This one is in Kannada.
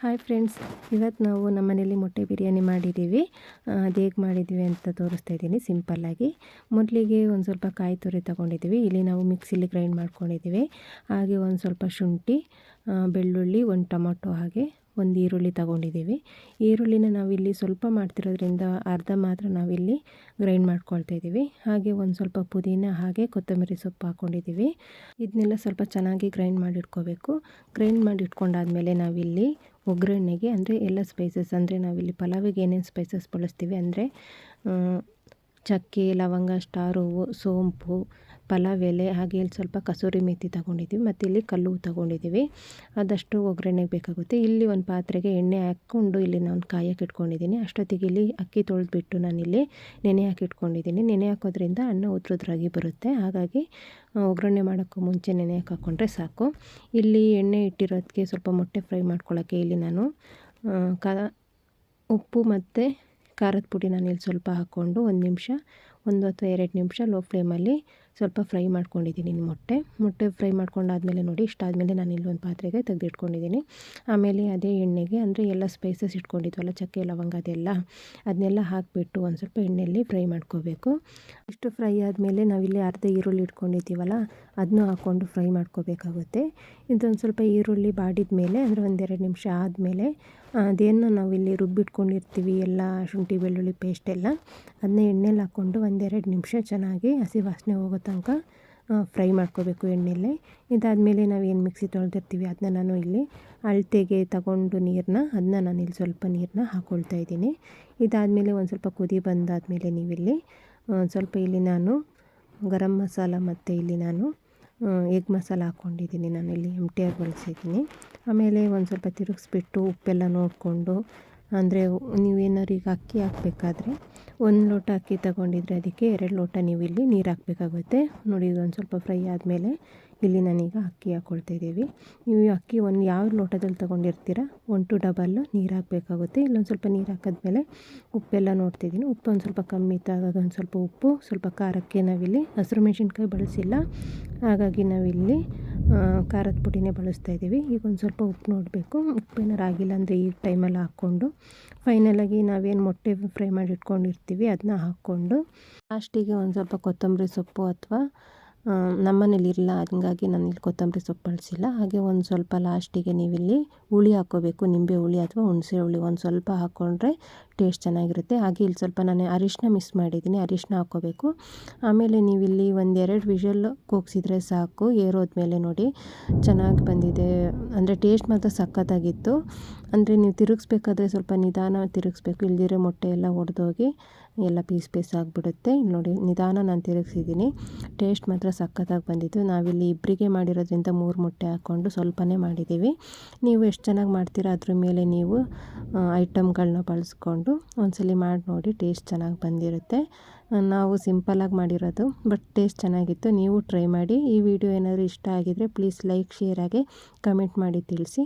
ಹಾಯ್ ಫ್ರೆಂಡ್ಸ್, ಇವತ್ತು ನಾವು ನಮ್ಮ ಮನೇಲಿ ಮೊಟ್ಟೆ ಬಿರಿಯಾನಿ ಮಾಡಿದ್ದೀವಿ. ಅದು ಹೇಗೆ ಮಾಡಿದ್ದೀವಿ ಅಂತ ತೋರಿಸ್ತಾ ಇದ್ದೀನಿ ಸಿಂಪಲ್ಲಾಗಿ. ಮೊದಲಿಗೆ ಒಂದು ಸ್ವಲ್ಪ ಕಾಯಿ ತುರಿ ತೊಗೊಂಡಿದ್ದೀವಿ. ಇಲ್ಲಿ ನಾವು ಮಿಕ್ಸಿಲಿ ಗ್ರೈಂಡ್ ಮಾಡ್ಕೊಂಡಿದ್ದೀವಿ. ಹಾಗೆ ಒಂದು ಸ್ವಲ್ಪ ಶುಂಠಿ, ಬೆಳ್ಳುಳ್ಳಿ, ಒಂದು ಟೊಮೊಟೊ, ಹಾಗೆ ಒಂದು ಈರುಳ್ಳಿ ತೊಗೊಂಡಿದ್ದೀವಿ. ಈರುಳ್ಳಿನ ನಾವಿಲ್ಲಿ ಸ್ವಲ್ಪ ಮಾಡ್ತಿರೋದ್ರಿಂದ ಅರ್ಧ ಮಾತ್ರ ನಾವಿಲ್ಲಿ ಗ್ರೈಂಡ್ ಮಾಡ್ಕೊಳ್ತಾ ಇದ್ದೀವಿ. ಹಾಗೆ ಒಂದು ಸ್ವಲ್ಪ ಪುದೀನ, ಹಾಗೆ ಕೊತ್ತಂಬರಿ ಸೊಪ್ಪು ಹಾಕ್ಕೊಂಡಿದ್ದೀವಿ. ಇದನ್ನೆಲ್ಲ ಸ್ವಲ್ಪ ಚೆನ್ನಾಗಿ ಗ್ರೈಂಡ್ ಮಾಡಿ ಇಟ್ಕೋಬೇಕು. ಗ್ರೈಂಡ್ ಮಾಡಿ ಇಟ್ಕೊಂಡಾದ್ಮೇಲೆ ನಾವಿಲ್ಲಿ ಒಗ್ಗರಣೆಗೆ ಅಂದರೆ ಎಲ್ಲ ಸ್ಪೈಸಸ್, ಅಂದರೆ ನಾವಿಲ್ಲಿ ಪಲಾವಿಗೆ ಏನೇನು ಸ್ಪೈಸಸ್ ಬಳಸ್ತೀವಿ ಅಂದರೆ ಚಕ್ಕೆ, ಲವಂಗ, ಸ್ಟಾರ್ ಹೂವು, ಸೋಂಪು, ಪಲಾವ್ ಎಲೆ, ಹಾಗೆ ಇಲ್ಲಿ ಸ್ವಲ್ಪ ಕಸೂರಿ ಮೆಥಿ ತೊಗೊಂಡಿದ್ದೀವಿ. ಮತ್ತು ಇಲ್ಲಿ ಕಲ್ಲು ತೊಗೊಂಡಿದ್ದೀವಿ. ಅದಷ್ಟು ಒಗ್ಗರಣೆಗೆ ಬೇಕಾಗುತ್ತೆ. ಇಲ್ಲಿ ಒಂದು ಪಾತ್ರೆಗೆ ಎಣ್ಣೆ ಹಾಕ್ಕೊಂಡು ಇಲ್ಲಿ ನಾನು ಕಾಯಕ್ಕೆ ಇಟ್ಕೊಂಡಿದ್ದೀನಿ. ಅಷ್ಟೊತ್ತಿಗೆ ಇಲ್ಲಿ ಅಕ್ಕಿ ತೊಳೆದ್ಬಿಟ್ಟು ನಾನಿಲ್ಲಿ ನೆನೆ ಹಾಕಿಟ್ಕೊಂಡಿದ್ದೀನಿ. ನೆನೆ ಹಾಕೋದ್ರಿಂದ ಅನ್ನ ಉದ್ರುದ್ರಾಗಿ ಬರುತ್ತೆ. ಹಾಗಾಗಿ ಒಗ್ಗರಣೆ ಮಾಡೋಕ್ಕೂ ಮುಂಚೆ ನೆನೆ ಹಾಕ್ಕೊಂಡ್ರೆ ಸಾಕು. ಇಲ್ಲಿ ಎಣ್ಣೆ ಇಟ್ಟಿರೋದಕ್ಕೆ ಸ್ವಲ್ಪ ಮೊಟ್ಟೆ ಫ್ರೈ ಮಾಡ್ಕೊಳ್ಳೋಕ್ಕೆ ಇಲ್ಲಿ ನಾನು ಉಪ್ಪು ಮತ್ತು ಖಾರದ ಪುಡಿ ನಾನಿಲ್ಲಿ ಸ್ವಲ್ಪ ಹಾಕ್ಕೊಂಡು ಒಂದು ಅಥವಾ 2 ನಿಮಿಷ ಲೋ ಫ್ಲೇಮಲ್ಲಿ ಸ್ವಲ್ಪ ಫ್ರೈ ಮಾಡ್ಕೊಂಡಿದ್ದೀನಿ ಮೊಟ್ಟೆ ಫ್ರೈ ಮಾಡ್ಕೊಂಡಾದ್ಮೇಲೆ ನೋಡಿ, ಇಷ್ಟಾದಮೇಲೆ ನಾನಿಲ್ಲಿ ಒಂದು ಪಾತ್ರೆಗೆ ತೆಗೆದಿಟ್ಕೊಂಡಿದ್ದೀನಿ. ಆಮೇಲೆ ಅದೇ ಎಣ್ಣೆಗೆ ಅಂದರೆ ಎಲ್ಲ ಸ್ಪೈಸಸ್ ಇಟ್ಕೊಂಡಿದ್ವಲ್ಲ, ಚಕ್ಕೆ, ಲವಂಗ, ಅದನ್ನೆಲ್ಲ ಹಾಕಿಬಿಟ್ಟು ಒಂದು ಸ್ವಲ್ಪ ಎಣ್ಣೆಯಲ್ಲಿ ಫ್ರೈ ಮಾಡ್ಕೋಬೇಕು. ಇಷ್ಟು ಫ್ರೈ ಆದಮೇಲೆ ನಾವಿಲ್ಲಿ ಅರ್ಧ ಈರುಳ್ಳಿ ಇಟ್ಕೊಂಡಿದ್ದೀವಲ್ಲ, ಅದನ್ನೂ ಹಾಕ್ಕೊಂಡು ಫ್ರೈ ಮಾಡ್ಕೋಬೇಕಾಗುತ್ತೆ. ಇದೊಂದು ಸ್ವಲ್ಪ ಈರುಳ್ಳಿ ಬಾಡಿದ ಮೇಲೆ ಅಂದರೆ 1-2 ನಿಮಿಷ ಆದಮೇಲೆ ಅದೇನು ನಾವಿಲ್ಲಿ ರುಬ್ಬಿಟ್ಕೊಂಡಿರ್ತೀವಿ ಎಲ್ಲ ಶುಂಠಿ ಬೆಳ್ಳುಳ್ಳಿ ಪೇಸ್ಟ್ ಎಲ್ಲ, ಅದನ್ನ ಎಣ್ಣೆಲಿ ಹಾಕ್ಕೊಂಡು 1-2 ನಿಮಿಷ ಚೆನ್ನಾಗಿ ಹಸಿ ವಾಸನೆ ಹೋಗೋ ತನಕ ಫ್ರೈ ಮಾಡ್ಕೋಬೇಕು ಎಣ್ಣೆಯಲ್ಲೇ. ಇದಾದಮೇಲೆ ನಾವೇನು ಮಿಕ್ಸಿ ತೊಳೆದಿರ್ತೀವಿ ಅದನ್ನ ನಾನು ಇಲ್ಲಿ ಅಳತೆಗೆ ತಗೊಂಡು ಅದನ್ನ ನಾನಿಲ್ಲಿ ಸ್ವಲ್ಪ ನೀರನ್ನ ಹಾಕ್ಕೊಳ್ತಾ ಇದ್ದೀನಿ. ಇದಾದಮೇಲೆ ಒಂದು ಸ್ವಲ್ಪ ಕುದಿ ಬಂದಾದಮೇಲೆ ನೀವಿಲ್ಲಿ ಸ್ವಲ್ಪ ಇಲ್ಲಿ ನಾನು ಗರಂ ಮಸಾಲ ಮತ್ತು ಇಲ್ಲಿ ನಾನು ಎಗ್ ಮಸಾಲ ಹಾಕ್ಕೊಂಡಿದ್ದೀನಿ. ನಾನಿಲ್ಲಿ MTR ಬಳಸಿದ್ದೀನಿ. ಆಮೇಲೆ ಒಂದು ಸ್ವಲ್ಪ ತಿರುಗಿಸ್ಬಿಟ್ಟು ಉಪ್ಪೆಲ್ಲ ನೋಡಿಕೊಂಡು, ಅಂದರೆ ನೀವೇನಾದ್ರು ಈಗ ಅಕ್ಕಿ ಹಾಕಬೇಕಾದ್ರೆ 1 ಲೋಟ ಅಕ್ಕಿ ತಗೊಂಡಿದ್ರೆ ಅದಕ್ಕೆ 2 ಲೋಟ ನೀವು ಇಲ್ಲಿ ನೀರು ಹಾಕಬೇಕಾಗುತ್ತೆ. ನೋಡಿ, ಒಂದು ಸ್ವಲ್ಪ ಫ್ರೈ ಆದಮೇಲೆ ಇಲ್ಲಿ ನಾನೀಗ ಅಕ್ಕಿ ಹಾಕ್ಕೊಳ್ತಾ ಇದ್ದೀವಿ. ನೀವು ಅಕ್ಕಿ ಯಾವ ಲೋಟದಲ್ಲಿ ತೊಗೊಂಡಿರ್ತೀರ 1 to ಡಬಲ್ ನೀರು ಹಾಕಬೇಕಾಗುತ್ತೆ. ಇಲ್ಲೊಂದು ಸ್ವಲ್ಪ ನೀರು ಹಾಕಿದ್ಮೇಲೆ ಉಪ್ಪೆಲ್ಲ ನೋಡ್ತಿದ್ದೀನಿ. ಉಪ್ಪು ಒಂದು ಸ್ವಲ್ಪ ಕಮ್ಮಿ ಇತ್ತು, ಹಾಗಾಗಿ ಒಂದು ಸ್ವಲ್ಪ ಉಪ್ಪು, ಸ್ವಲ್ಪ ಖಾರಕ್ಕೆ ನಾವಿಲ್ಲಿ ಹಸಿರು ಮೆಣಸಿನ್ಕಾಯಿ ಬಳಸಿಲ್ಲ, ಹಾಗಾಗಿ ನಾವಿಲ್ಲಿ ಖಾರದ ಪುಡಿನೇ ಬಳಸ್ತಾ ಇದ್ದೀವಿ. ಈಗ ಒಂದು ಸ್ವಲ್ಪ ಉಪ್ಪು ನೋಡಬೇಕು. ಉಪ್ಪೇನಾರು ಆಗಿಲ್ಲ ಅಂದರೆ ಈ ಟೈಮಲ್ಲಿ ಹಾಕ್ಕೊಂಡು ಫೈನಲಾಗಿ ನಾವೇನು ಮೊಟ್ಟೆ ಫ್ರೈ ಮಾಡಿ ಇಟ್ಕೊಂಡಿರ್ತೀವಿ ಅದನ್ನ ಹಾಕ್ಕೊಂಡು ಲಾಸ್ಟಿಗೆ ಒಂದು ಸ್ವಲ್ಪ ಕೊತ್ತಂಬರಿ ಸೊಪ್ಪು, ಅಥವಾ ನಮ್ಮನೇಲಿ ಇರಲ್ಲ ಹಾಗಾಗಿ ನಾನಿಲ್ಲಿ ಕೊತ್ತಂಬರಿ ಸೊಪ್ಪು ಬಳಸಿಲ್ಲ. ಹಾಗೆ ಒಂದು ಸ್ವಲ್ಪ ಲಾಸ್ಟಿಗೆ ನೀವಿಲ್ಲಿ ಹುಳಿ ಹಾಕ್ಕೋಬೇಕು. ನಿಂಬೆ ಹುಳಿ ಅಥವಾ ಹುಣಸೆ ಹುಳಿ ಒಂದು ಸ್ವಲ್ಪ ಹಾಕ್ಕೊಂಡ್ರೆ ಟೇಸ್ಟ್ ಚೆನ್ನಾಗಿರುತ್ತೆ. ಹಾಗೆ ಇಲ್ಲಿ ಸ್ವಲ್ಪ ನಾನು ಅರಿಶಿನ ಮಿಸ್ ಮಾಡಿದ್ದೀನಿ, ಅರಿಶಿನ ಹಾಕ್ಕೋಬೇಕು. ಆಮೇಲೆ ನೀವಿಲ್ಲಿ 1-2 ವಿಷಲ್ ಕೂಗಿಸಿದ್ರೆ ಸಾಕು. ಏರೋದ್ಮೇಲೆ ನೋಡಿ ಚೆನ್ನಾಗಿ ಬಂದಿದೆ, ಅಂದರೆ ಟೇಸ್ಟ್ ಮಾತ್ರ ಸಖತ್ತಾಗಿತ್ತು. ಅಂದರೆ ನೀವು ತಿರುಗಿಸ್ಬೇಕಾದ್ರೆ ಸ್ವಲ್ಪ ನಿಧಾನ ತಿರುಗಿಸ್ಬೇಕು, ಇಲ್ದಿರೋ ಮೊಟ್ಟೆ ಎಲ್ಲ ಒಡೆದೋಗಿ ಎಲ್ಲ ಪೀಸ್ ಆಗಿಬಿಡುತ್ತೆ. ಇಲ್ಲಿ ನೋಡಿ, ನಿಧಾನ ನಾನು ತಿರುಗಿಸಿದ್ದೀನಿ. ಟೇಸ್ಟ್ ಮಾತ್ರ ಸಖತ್ತಾಗಿ ಬಂದಿತ್ತು. ನಾವಿಲ್ಲಿ ಇಬ್ಬರಿಗೆ ಮಾಡಿರೋದ್ರಿಂದ 3 ಮೊಟ್ಟೆ ಹಾಕ್ಕೊಂಡು ಸ್ವಲ್ಪನೇ ಮಾಡಿದ್ದೀವಿ. ನೀವು ಎಷ್ಟು ಚೆನ್ನಾಗಿ ಮಾಡ್ತೀರಾ ಅದ್ರ ಮೇಲೆ ನೀವು ಐಟಮ್ಗಳನ್ನ ಬಳಸ್ಕೊಂಡು ಒಂದ್ಸಲಿ ಮಾಡಿ ನೋಡಿ, ಟೇಸ್ಟ್ ಚೆನ್ನಾಗಿ ಬಂದಿರುತ್ತೆ. ನಾವು ಸಿಂಪಲ್ಲಾಗಿ ಮಾಡಿರೋದು, ಬಟ್ ಟೇಸ್ಟ್ ಚೆನ್ನಾಗಿತ್ತು. ನೀವು ಟ್ರೈ ಮಾಡಿ. ಈ ವಿಡಿಯೋ ಏನಾದರೂ ಇಷ್ಟ ಆಗಿದರೆ ಪ್ಲೀಸ್ ಲೈಕ್, ಶೇರ್, ಹಾಗೆ ಕಮೆಂಟ್ ಮಾಡಿ ತಿಳಿಸಿ.